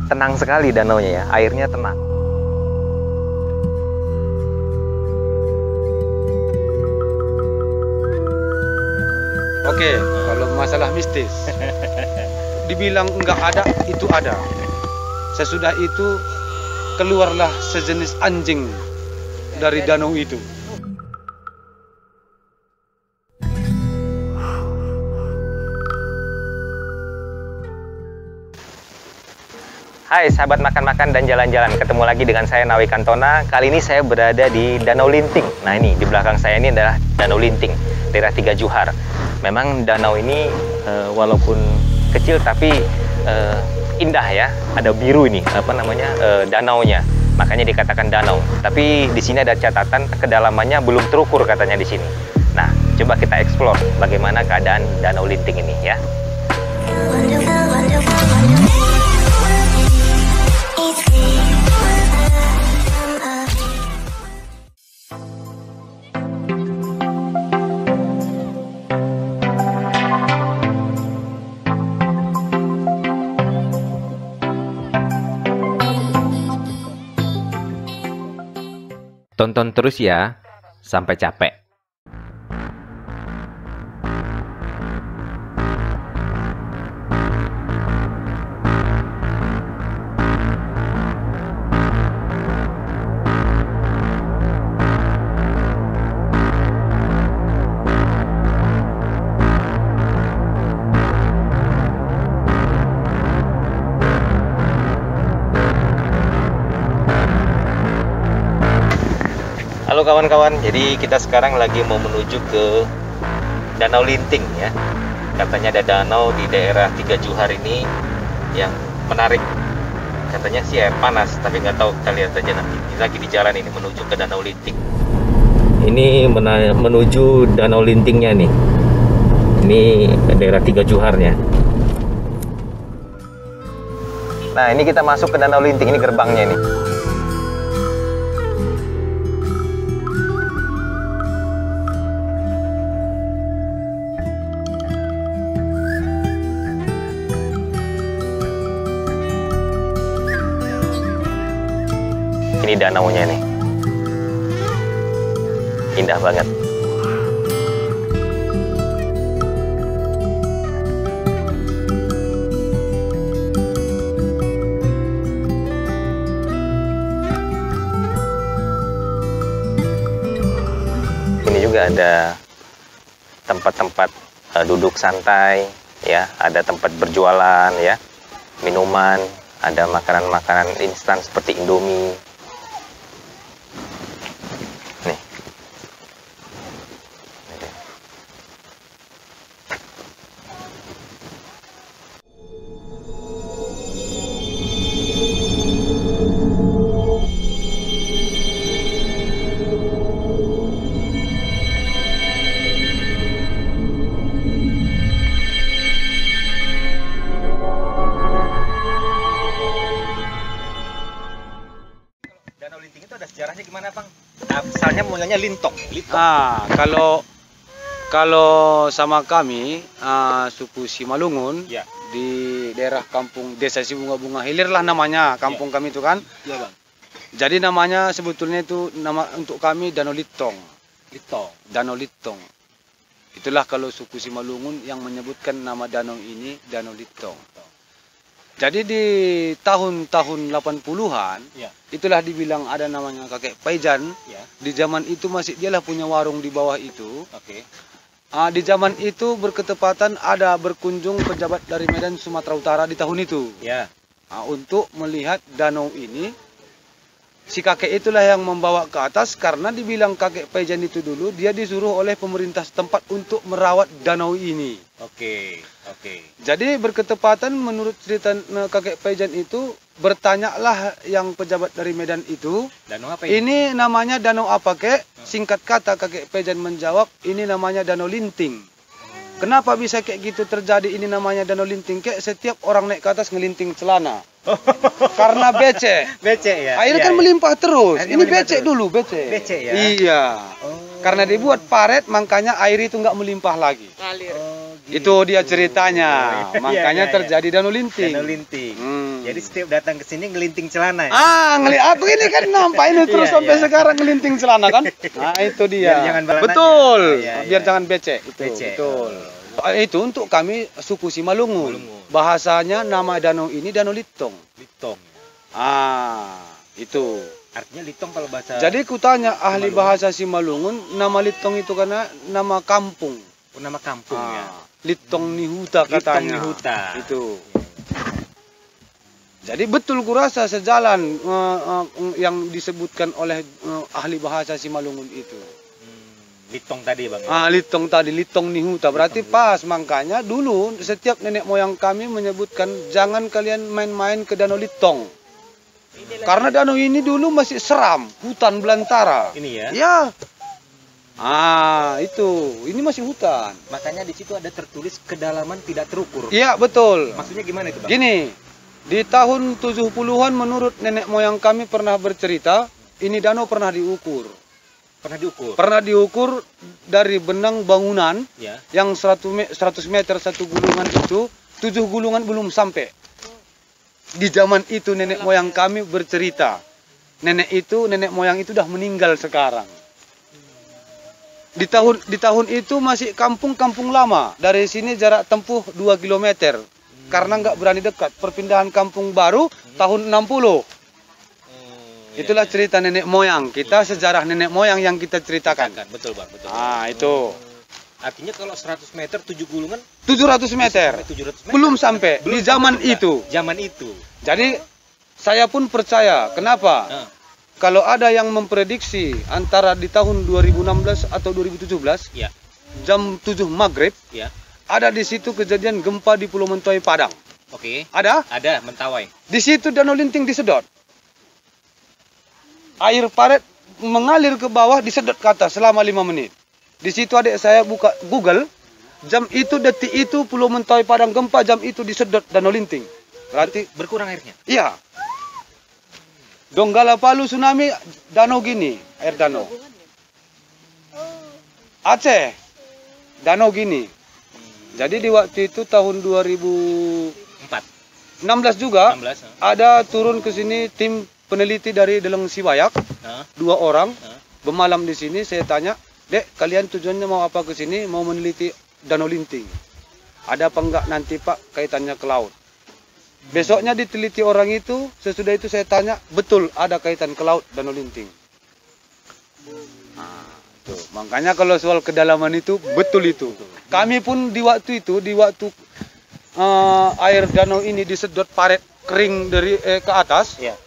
tenang sekali danaunya ya, airnya tenang. Oke, kalau masalah mistis, dibilang enggak ada, itu ada. Sesudah itu keluarlah sejenis anjing dari danau itu. Hai sahabat makan-makan dan jalan-jalan, ketemu lagi dengan saya Nawi Kantona. Kali ini saya berada di Danau Linting. Nah ini di belakang saya ini adalah Danau Linting, daerah Tiga Juhar. Memang danau ini walaupun kecil tapi indah ya. Ada biru ini danaunya, makanya dikatakan danau. Tapi di sini ada catatan kedalamannya belum terukur katanya di sini. Nah coba kita explore bagaimana keadaan Danau Linting ini ya. Tonton terus ya, sampai capek. Halo kawan-kawan, jadi kita sekarang lagi mau menuju ke Danau Linting ya. Katanya ada danau di daerah Tiga Juhar ini yang menarik. Katanya sih air panas, tapi nggak tahu, kita lihat aja nanti. Kita lagi di jalan ini menuju ke Danau Linting. Ini menuju Danau Lintingnya nih. Ini daerah Tiga Juharnya. Nah ini kita masuk ke Danau Linting, ini gerbangnya nih. Ini danaunya nih, indah banget. Ini juga ada tempat-tempat duduk santai, ya, ada tempat berjualan, ya, minuman, ada makanan-makanan instan seperti Indomie. Danau Linting itu ada sejarahnya gimana, Bang? Asalnya mulanya Lintong. Kalau sama kami suku Simalungun, ya, di daerah kampung Desa Sibunga-Bunga Hilir lah namanya kampung kami itu kan. Iya, Bang. Jadi namanya sebetulnya itu nama untuk kami Danau Litong. Litong. Danau Litong. Itulah kalau suku Simalungun yang menyebutkan nama danau ini Danau Litong. Jadi di tahun-tahun 80-an, ya, itulah dibilang ada namanya kakek Paijan. Ya. Di zaman itu masih dialah punya warung di bawah itu. Oke. Di zaman itu berketepatan ada berkunjung pejabat dari Medan Sumatera Utara di tahun itu. Ya. Untuk melihat danau ini. Si kakek itulah yang membawa ke atas karena dibilang kakek Paijan itu dulu dia disuruh oleh pemerintah setempat untuk merawat danau ini. Oke. Jadi berketepatan menurut cerita kakek Paijan itu, bertanyalah yang pejabat dari Medan itu, Danau apa ini? Ini namanya danau apa kek? Singkat kata kakek Paijan menjawab, ini namanya Danau Linting. Kenapa bisa kayak gitu terjadi ini namanya Danau Linting kek? Setiap orang naik ke atas ngelinting celana. Karena becek. Becek ya. Air kan melimpah terus. Ini becek dulu, becek. Becek ya. Iya. Karena dibuat paret, makanya air itu nggak melimpah lagi. Ngalir. Itu dia ceritanya. Oh, iya. Makanya Iya, iya. terjadi danau linting. Danau linting. Hmm. Jadi setiap datang ke sini ngelinting celana ya? Aku ini kan nampak ini terus Iya, sampai iya. sekarang ngelinting celana kan. Nah itu dia. Biar jangan balananya. Betul. Oh, iya, Biar iya. jangan becek. Itu, Becek. betul. Itu untuk kami suku Simalungun. Malungun. Bahasanya nama danau ini Danau Litong. Litong. Itu. Artinya litong kalau bahasa. Jadi kutanya ahli Simalungun. bahasa Simalungun, nama Litong itu karena nama kampung. Oh, nama kampung ya. Litong Nihuta Litong katanya. Nihuta. Itu. Jadi betul kurasa sejalan yang disebutkan oleh ahli bahasa Simalungun itu. Litong tadi bang. Ya? Litong tadi, Litong Nihuta. Berarti pas, makanya dulu setiap nenek moyang kami menyebutkan jangan kalian main-main ke Danau Litong. Karena danau ini dulu masih seram, hutan belantara. Ini ya. Ya. Itu. Ini masih hutan. Makanya di situ ada tertulis kedalaman tidak terukur. Iya, betul. Maksudnya gimana itu bang? Gini, di tahun 70-an menurut nenek moyang kami pernah bercerita, ini danau pernah diukur. Pernah diukur. Pernah diukur dari benang bangunan Ya. yang 100 meter satu gulungan itu, 7 gulungan belum sampai. Di zaman itu nenek moyang kami bercerita. Nenek moyang itu udah meninggal sekarang. Di tahun itu masih kampung-kampung lama. Dari sini jarak tempuh 2 km. Karena nggak berani dekat. Perpindahan kampung baru tahun 60. Itulah cerita nenek moyang. Kita sejarah nenek moyang yang kita ceritakan. Betul bang, betul. Itu. Artinya kalau 100 meter 7 gulungan 700 meter. 700 meter. Belum sampai. Di zaman sampai itu. Zaman itu. Jadi saya pun percaya. Kenapa? Nah, Kalau ada yang memprediksi antara di tahun 2016 atau 2017, ya, jam 7 maghrib, ya. ada di situ kejadian gempa di Pulau Mentawai Padang. Oke. Ada? Ada Mentawai. Di situ Danau Linting disedot. Air paret mengalir ke bawah, disedot ke atas selama 5 menit. Di situ adik saya buka Google, jam itu, detik itu Pulau Mentawai Padang gempa, jam itu disedot Danau Linting. Berarti, Berkurang airnya. iya. Donggala Palu tsunami, danau gini, air danau. Aceh, danau gini. Jadi di waktu itu tahun 2016 4. juga 16. ada turun ke sini tim peneliti dari Deleng Siwayak, 2 orang bermalam di sini. Saya tanya, "Dek, kalian tujuannya mau apa ke sini? Mau meneliti Danau Linting. Ada apa enggak nanti Pak kaitannya ke laut?" Besoknya diteliti orang itu, sesudah itu saya tanya, betul ada kaitan ke laut Danau Linting. Tuh, makanya kalau soal kedalaman itu, betul itu. Kami pun di waktu itu, air danau ini disedot paret kering dari ke atas, Ya.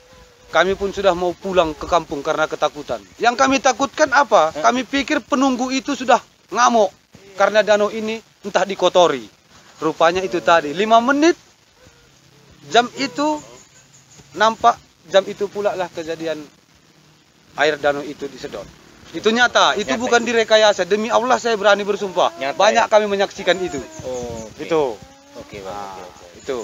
kami pun sudah mau pulang ke kampung karena ketakutan. Yang kami takutkan apa? Kami pikir penunggu itu sudah ngamuk karena danau ini entah dikotori. Rupanya itu tadi 5 menit. Jam itu nampak, jam itu pula lah kejadian air danau itu disedot. Itu nyata, itu Nyata bukan direkayasa. Demi Allah saya berani bersumpah. Nyata, Banyak ya? kami menyaksikan itu. Oh, oke. Itu. Oke, Bang. Nah, Oke, oke. itu.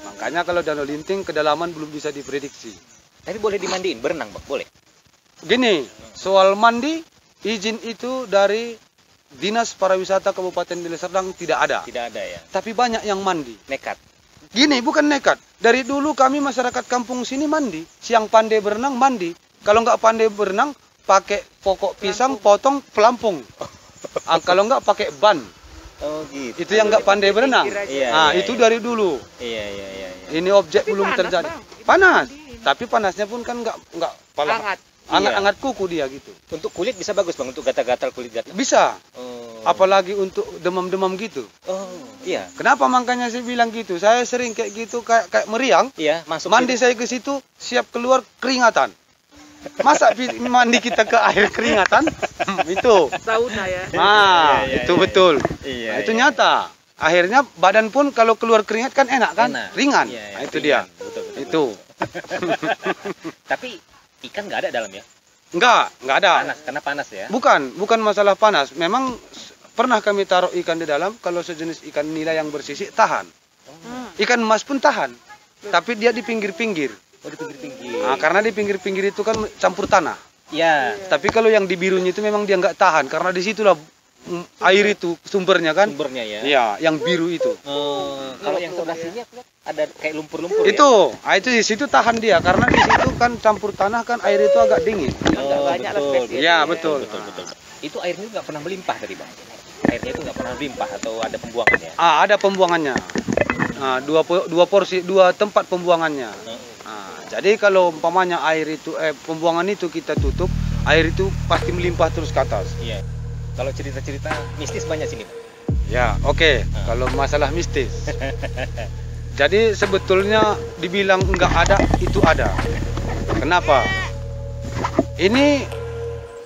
Makanya kalau Danau Linting kedalaman belum bisa diprediksi. Tapi boleh dimandiin, berenang, Bang? Boleh. Gini, soal mandi, izin itu dari Dinas Pariwisata Kabupaten Deli Serdang tidak ada. Tidak ada ya. Tapi banyak yang mandi. Nekat. Gini, bukan nekat. Dari dulu kami masyarakat kampung sini mandi. Siang pandai berenang, mandi. Kalau nggak pandai berenang, pakai pokok pisang, potong pelampung. Kalau nggak pakai ban. Oh, gitu. Itu yang nggak pandai berenang. Iya, Nah, iya, itu iya. dari dulu. Iya, iya, iya. Ini objek belum terjadi. Panas. Tapi panasnya pun kan nggak hangat kuku dia gitu. Untuk kulit bisa bagus, Bang, untuk gatal-gatal kulit gatal. Bisa. Oh. Apalagi untuk demam-demam gitu. Oh, iya. Kenapa makanya saya bilang gitu? Saya sering kayak gitu, kayak meriang. Iya, masuk Mandi situ. saya ke situ, siap keluar keringatan. Masa mandi kita ke air keringatan? Itu. Sauna ya. Nah, Iya, iya, itu iya, betul. Iya, Nah, itu iya. nyata. Akhirnya badan pun kalau keluar keringat kan enak kan? Enak. Ringan. Iya, iya, Nah, itu ringan. dia. Betul, betul, Itu. Tapi ikan nggak ada dalam ya? Enggak ada. Panas, karena panas ya. Bukan masalah panas. Memang pernah kami taruh ikan di dalam, kalau sejenis ikan nila yang bersisik tahan. Ikan emas pun tahan. Tapi dia di pinggir-pinggir. Oh, di pinggir-pinggir. Nah, karena di pinggir-pinggir itu kan campur tanah. Iya. Tapi kalau yang di birunya itu memang dia nggak tahan, karena disitulah air itu sumbernya kan? Sumbernya ya. Iya, yang biru itu. Kalau yang sebelah sini aku lihat ada kayak lumpur-lumpur Itu, itu di situ tahan dia karena di situ kan campur tanah kan air itu agak dingin. Agak banyak lah spesies. Iya, betul. Betul. Itu airnya nggak pernah melimpah tadi Bang. Airnya itu nggak pernah melimpah atau ada pembuangannya? Ada pembuangannya. Dua tempat pembuangannya. Jadi kalau umpamanya air itu pembuangan itu kita tutup, air itu pasti melimpah terus ke atas. Iya. Kalau cerita-cerita mistis banyak sini, Bang. Ya, oke. Kalau masalah mistis. Jadi sebetulnya dibilang enggak ada, itu ada. Kenapa? Ini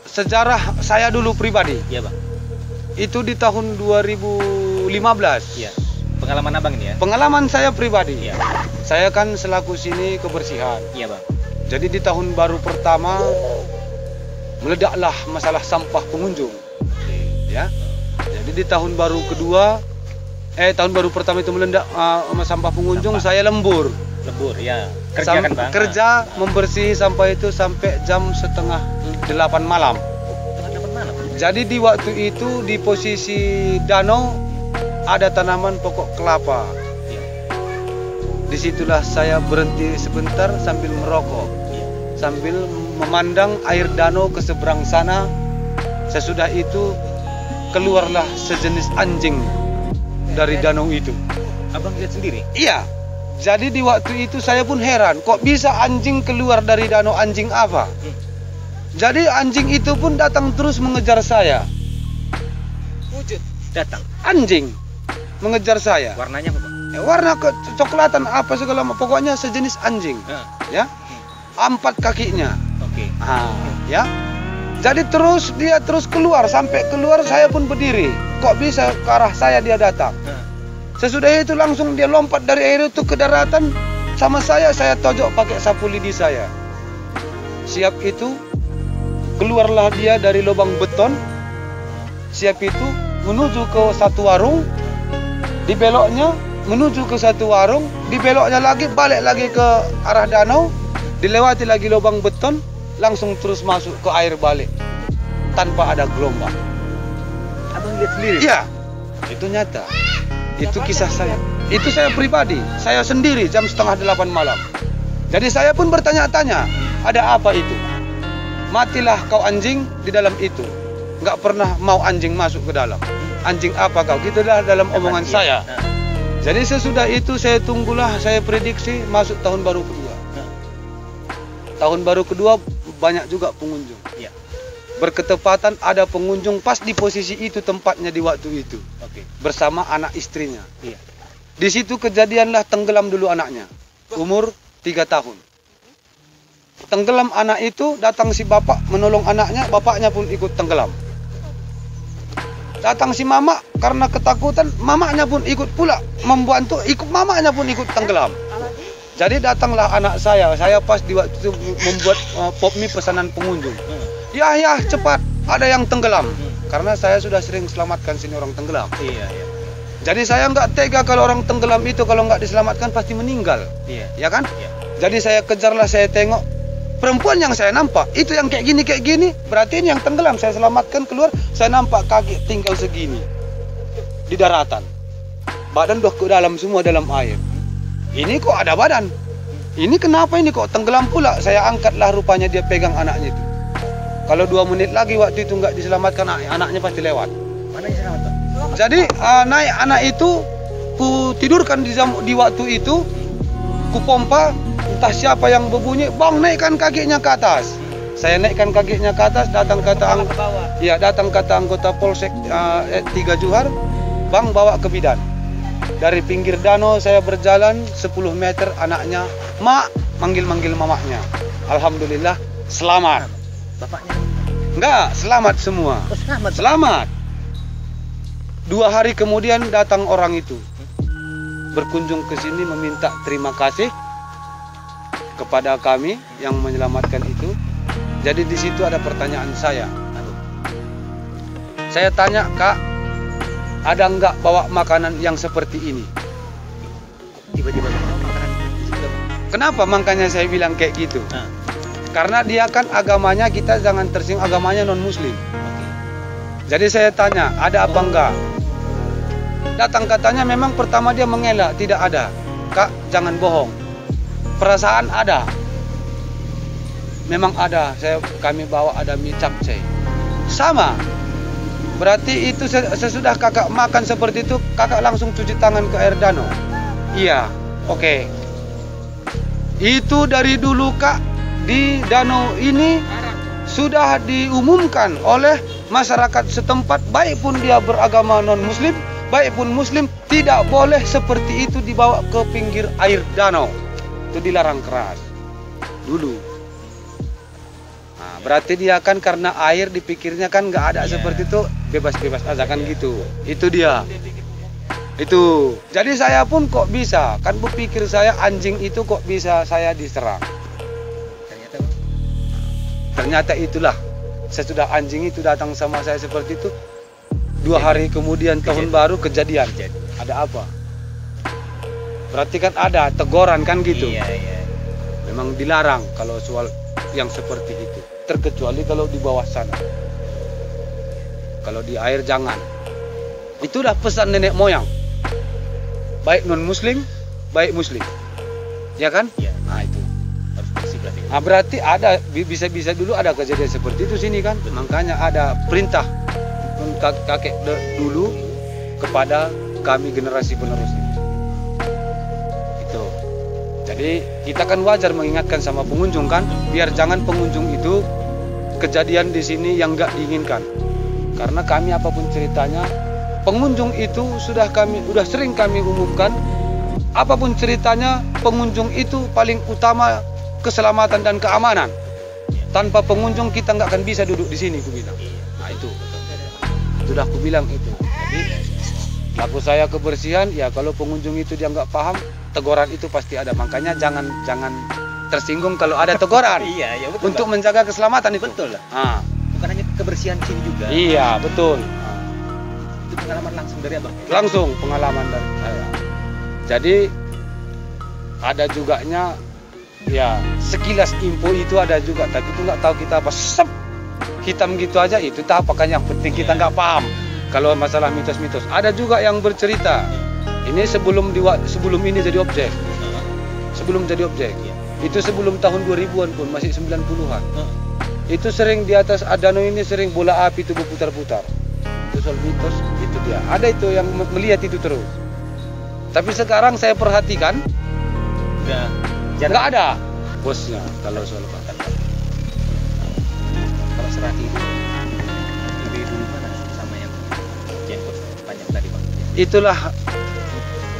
sejarah saya dulu pribadi. Iya, Bang. Itu di tahun 2015. Iya. Pengalaman Abang ini ya? Pengalaman saya pribadi. Iya. Saya kan selaku sini kebersihan. Iya, Bang. Jadi di tahun baru pertama meledaklah masalah sampah pengunjung. Ya. Jadi di tahun baru kedua tahun baru pertama itu meledak sampah pengunjung, saya lembur. Lembur ya. Kerja kan, Bang? Kerja membersih sampah itu sampai jam 7:30 malam. Setengah 8 malam. Jadi di waktu itu di posisi danau ada tanaman pokok kelapa. Iya. Disitulah saya berhenti sebentar sambil merokok. Iya. Sambil memandang air danau ke seberang sana. Sesudah itu keluarlah sejenis anjing dari danau itu. Abang lihat sendiri? Iya. Jadi di waktu itu saya pun heran, kok bisa anjing keluar dari danau, anjing apa? Jadi anjing itu pun datang terus mengejar saya. Wujud datang. Anjing mengejar saya. Warnanya apa, Bang? Warna kecoklatan apa segala macam, pokoknya sejenis anjing. Ya. 4 kakinya. Oke. Ya. Jadi dia terus keluar, sampai keluar saya pun berdiri. Kok bisa ke arah saya dia datang? Sesudah itu langsung dia lompat dari air itu ke daratan sama saya tojok pakai sapu lidi saya. Siap itu keluarlah dia dari lubang beton. Siap itu menuju ke satu warung. Di beloknya menuju ke satu warung, di beloknya lagi balik lagi ke arah danau, dilewati lagi lubang beton, langsung terus masuk ke air balik tanpa ada gelombang. Abang lihat sendiri? Iya, itu nyata. Itu kisah saya. Itu saya pribadi, saya sendiri jam 7:30 malam. Jadi saya pun bertanya-tanya, ada apa itu? Matilah kau anjing di dalam itu. Nggak pernah mau anjing masuk ke dalam. Anjing apa kau? Gitu dah dalam omongan saya. Jadi sesudah itu saya tunggulah, saya prediksi masuk tahun baru kedua. Tahun baru kedua banyak juga pengunjung. Iya. Berketepatan ada pengunjung pas di posisi itu tempatnya di waktu itu. Oke. Bersama anak istrinya. Iya. Di situ kejadianlah tenggelam dulu anaknya. Umur 3 tahun. Tenggelam anak itu, datang si bapak menolong anaknya, bapaknya pun ikut tenggelam. Datang si mama karena ketakutan, mamanya pun ikut pula membantu, mamanya pun ikut tenggelam. Jadi datanglah anak saya pas di waktu itu membuat pop mie pesanan pengunjung. Ya cepat, ada yang tenggelam. Karena saya sudah sering selamatkan sini orang tenggelam. Iya. Jadi saya nggak tega kalau orang tenggelam itu kalau nggak diselamatkan pasti meninggal. Iya. Ya kan? Iya. Jadi saya kejarlah, saya tengok perempuan yang saya nampak itu yang kayak gini, berarti ini yang tenggelam. Saya selamatkan keluar, saya nampak kaki tinggal segini di daratan. Badan udah ke dalam semua dalam air. Ini kok ada badan? Ini kenapa ini kok tenggelam pula? Saya angkatlah, rupanya dia pegang anaknya itu. Kalau 2 menit lagi waktu itu nggak diselamatkan, anaknya pasti lewat. Mana yang selamat, Bang? Jadi naik anak itu, ku tidurkan di waktu itu, ku pompa, entah siapa yang berbunyi, bang naikkan kakinya ke atas. Saya naikkan kakinya ke atas, datang kata anggota Polsek 3 Johar, bang bawa ke bidan. Dari pinggir danau saya berjalan 10 meter, anaknya, mak, manggil mamanya. Alhamdulillah selamat. Bapaknya? Enggak, selamat semua. Oh, selamat. Selamat. 2 hari kemudian datang orang itu. Berkunjung ke sini meminta terima kasih kepada kami yang menyelamatkan itu. Jadi di situ ada pertanyaan saya. Saya tanya, Kak, ada enggak bawa makanan yang seperti ini? Tiba-tiba bawa makanan gitu. Kenapa makanya saya bilang kayak gitu? Karena dia kan agamanya, kita jangan tersinggung, agamanya non-muslim. Jadi saya tanya, ada apa enggak? Datang katanya memang pertama dia mengelak, tidak ada. Kak, jangan bohong. Perasaan ada. Memang ada, kami bawa ada mie capcay. Sama. Berarti itu sesudah kakak makan seperti itu, kakak langsung cuci tangan ke air danau. Iya, oke. Itu dari dulu kak, di danau ini sudah diumumkan oleh masyarakat setempat, baik pun dia beragama non-muslim, baik pun muslim, tidak boleh seperti itu dibawa ke pinggir air danau. Itu dilarang keras dulu. Nah, berarti dia kan karena air dipikirnya kan nggak ada seperti itu, bebas-bebas aja kan gitu. Itu dia. Itu. Jadi saya pun kok bisa, kan berpikir saya anjing itu kok bisa saya diserang. Ternyata itulah. Sesudah anjing itu datang sama saya seperti itu, 2 hari kemudian tahun baru kejadian. Ada apa? Berarti kan ada teguran kan gitu. Memang dilarang kalau soal yang seperti itu. Terkecuali kalau di bawah sana. Kalau di air jangan. Itulah pesan nenek moyang. Baik non-muslim, baik muslim. Ya kan? Iya. Nah itu. Harus bersih berarti. Nah berarti ada, bisa dulu ada kejadian seperti itu sini kan. Makanya ada perintah kakek dulu kepada kami generasi penerus ini. Itu. Jadi kita kan wajar mengingatkan sama pengunjung kan, biar jangan pengunjung itu kejadian di sini yang nggak diinginkan. Karena kami apapun ceritanya, pengunjung itu sudah sering kami umumkan, apapun ceritanya pengunjung itu paling utama keselamatan dan keamanan. Tanpa pengunjung kita nggak akan bisa duduk di sini, aku bilang. Nah itu. Sudah aku bilang itu. Jadi laku saya kebersihan, ya kalau pengunjung itu dia nggak paham, teguran itu pasti ada. Makanya jangan tersinggung kalau ada teguran. Iya, betul. Untuk menjaga keselamatan itu. Betul. Nah. Bukan hanya kebersihan sini juga. Iya, betul. Itu pengalaman langsung dari abang? Langsung pengalaman dari saya. Jadi ada juganya, ya sekilas info itu ada juga, tapi itu nggak tahu kita apa. Hitam gitu aja itu tak apakah yang penting kita nggak paham. Kalau masalah mitos-mitos ada juga yang bercerita ini sebelum ini jadi objek, sebelum jadi objek itu sebelum tahun 2000-an pun masih 90-an itu sering di atas danau ini sering bola api itu berputar-putar. Itu soal mitos itu dia, ada itu yang melihat itu terus. Tapi sekarang saya perhatikan nggak ada bosnya kalau soal bakar. Kalau Serati itu lebih dulu mana sama yang jenggot panjang tadi bang? Itulah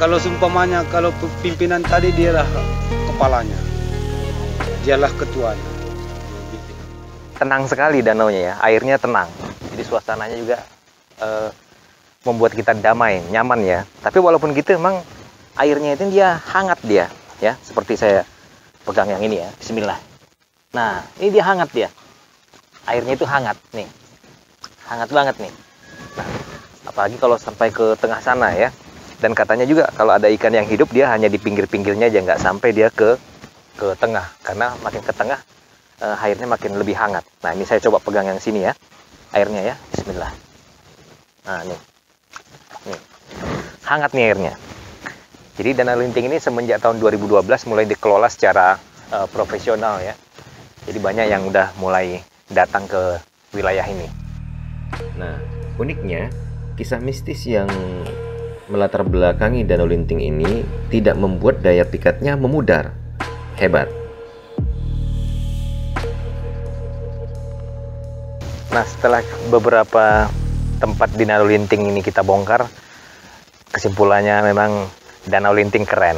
kalau seumpamanya kalau pimpinan tadi dialah kepalanya, dialah ketuanya. Tenang sekali danaunya ya, airnya tenang. Jadi suasananya juga membuat kita damai, nyaman ya. Tapi walaupun gitu memang airnya itu dia hangat dia, ya. Seperti saya pegang yang ini ya, Bismillah. Nah, ini dia hangat dia. Airnya itu hangat nih, hangat banget nih. Nah, apalagi kalau sampai ke tengah sana ya. Dan katanya juga kalau ada ikan yang hidup dia hanya di pinggir-pinggirnya aja, nggak sampai dia ke tengah. Karena makin ke tengah airnya makin lebih hangat. Nah ini saya coba pegang yang sini ya, airnya ya, Bismillah. Nah nih, hangat nih airnya. Jadi Danau Linting ini semenjak tahun 2012 mulai dikelola secara profesional ya. Jadi banyak yang udah mulai datang ke wilayah ini. Nah, uniknya kisah mistis yang melatar belakangi Danau Linting ini tidak membuat daya pikatnya memudar. Hebat. Nah, setelah beberapa tempat di Danau Linting ini kita bongkar, kesimpulannya memang Danau Linting keren.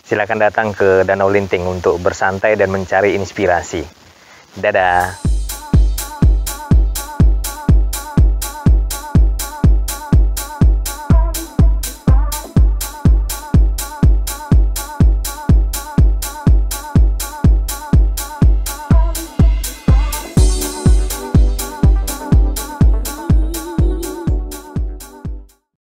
Silakan datang ke Danau Linting untuk bersantai dan mencari inspirasi. Dadah.